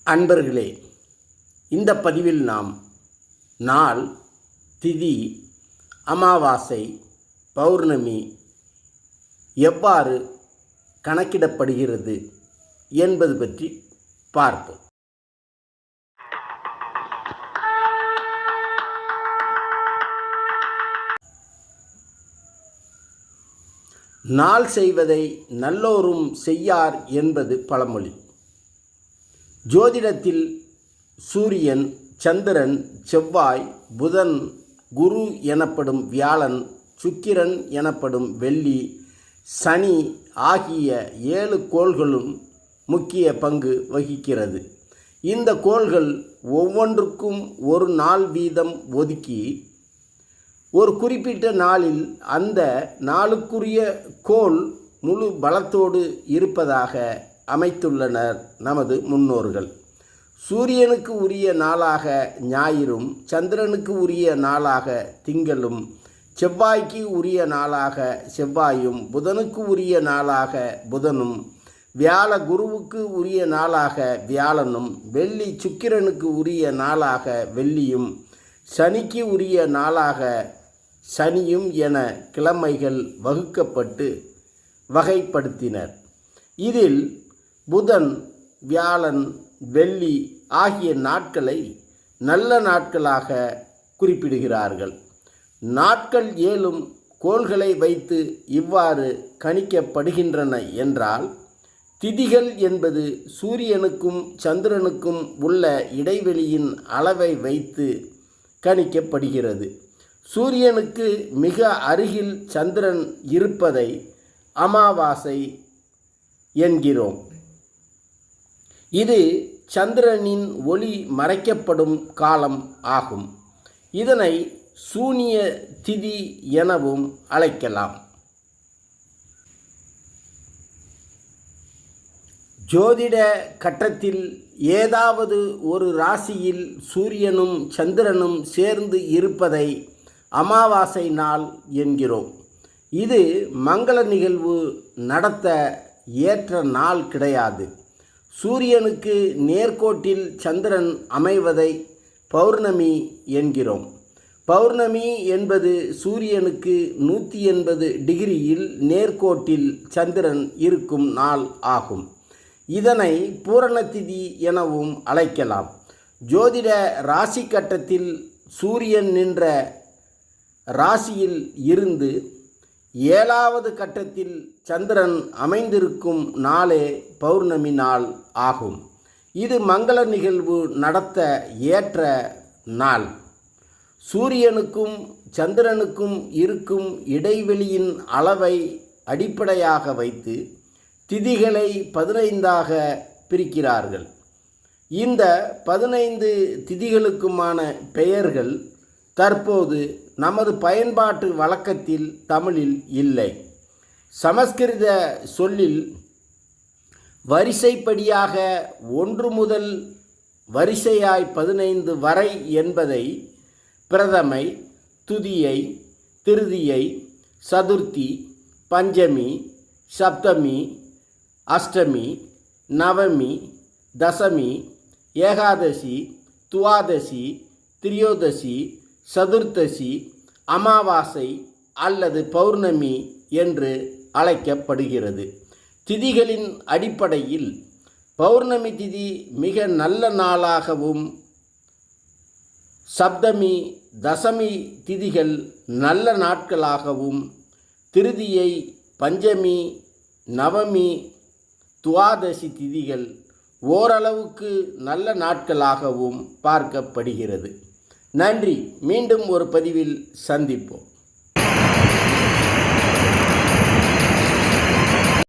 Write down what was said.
அன்பர்களே, இந்த பதிவில் நாம் நாள், திதி, அமாவாசை, பௌர்ணமி எவ்வாறு கணக்கிடப்படுகிறது என்பது பற்றி பார்ப்போம். நாள் செய்வதை நல்லோரும் செய்யார் என்பது பழமொழி. ஜோதிடத்தில் சூரியன், சந்திரன், செவ்வாய், புதன், குரு எனப்படும் வியாழன், சுக்கிரன் எனப்படும் வெள்ளி, சனி ஆகிய 7 கோள்களும் முக்கிய பங்கு வகிக்கிறது. இந்த கோள்கள் ஒவ்வொன்றுக்கும் ஒரு நாள் வீதம் ஒதுக்கி ஒரு குறிப்பிட்ட நாளில் அந்த நாளுக்குரிய கோள் முழு பலத்தோடு இருப்பதாக அமைத்துள்ளனர் நமது முன்னோர்கள். சூரியனுக்கு உரிய நாளாக ஞாயிறும், சந்திரனுக்கு உரிய நாளாக திங்களும், செவ்வாய்க்கு உரிய நாளாக செவ்வாயும், புதனுக்கு உரிய நாளாக புதனும், வியாழ குருவுக்கு உரிய நாளாக வியாழனும், வெள்ளி சுக்கிரனுக்கு உரிய நாளாக வெள்ளியும், சனிக்கு உரிய நாளாக சனியும் என கிழமைகள் வகுக்கப்பட்டு வகைப்படுத்தினர். இதில் புதன், வியாழன், வெள்ளி ஆகிய நாட்களை நல்ல நாட்களாக குறிப்பிடுகிறார்கள். நாட்கள் 7 கோள்களை வைத்து இவ்வாறு கணிக்கப்படுகின்றன என்றால், திதிகள் என்பது சூரியனுக்கும் சந்திரனுக்கும் உள்ள இடைவெளியின் அளவை வைத்து கணிக்கப்படுகிறது. சூரியனுக்கு மிக அருகில் சந்திரன் இருப்பதை அமாவாசை என்கிறோம். இது சந்திரனின் ஒளி மறைக்கப்படும் காலம் ஆகும். இதனை சூனிய திதி எனவும் அழைக்கலாம். ஜோதிட கட்டத்தில் ஏதாவது ஒரு ராசியில் சூரியனும் சந்திரனும் சேர்ந்து இருப்பதை அமாவாசை நாள் என்கிறோம். இது மங்கள நிகழ்வு நடத்த ஏற்ற நாள் கிடையாது. சூரியனுக்கு நேர்கோட்டில் சந்திரன் அமைவதை பௌர்ணமி என்கிறோம். பௌர்ணமி என்பது சூரியனுக்கு 180 டிகிரியில் நேர்கோட்டில் சந்திரன் இருக்கும் நாள் ஆகும். இதனை பூரணதிதி எனவும் அழைக்கலாம். ஜோதிட ராசி கட்டத்தில் சூரியன் நின்ற ராசியில் இருந்து 7வது கட்டத்தில் சந்திரன் அமைந்திருக்கும் நாளே பௌர்ணமி நாள் ஆகும். இது மங்கள நிகழ்வு நடத்த ஏற்ற நாள். சூரியனுக்கும் சந்திரனுக்கும் இருக்கும் இடைவெளியின் அளவை அடிப்படையாக வைத்து திதிகளை 15ஆக பிரிக்கிறார்கள். இந்த 15 திதிகளுக்குமான பெயர்கள் தற்போது நமது பயன்பாட்டு வழக்கத்தில் தமிழில் இல்லை. சமஸ்கிருத சொல்லில் வரிசைப்படியாக 1 முதல் வரிசையாய் 15 வரை என்பதை பிரதமை, துதியை, திருதியை, சதுர்த்தி, பஞ்சமி, சப்தமி, அஷ்டமி, நவமி, தசமி, ஏகாதசி, துவாதசி, திரியோதசி, சதுர்த்தசி, அமாவாசை அல்லது பௌர்ணமி என்று அழைக்கப்படுகிறது. திதிகளின் அடிப்படையில் பௌர்ணமி திதி மிக நல்ல நாளாகவும், சப்தமி, தசமி திதிகள் நல்ல நாட்களாகவும், திருதியை, பஞ்சமி, நவமி, துவாதசி திதிகள் ஓரளவுக்கு நல்ல நாட்களாகவும் பார்க்கப்படுகிறது. நன்றி. மீண்டும் ஒரு பதிவில் சந்திப்போம்.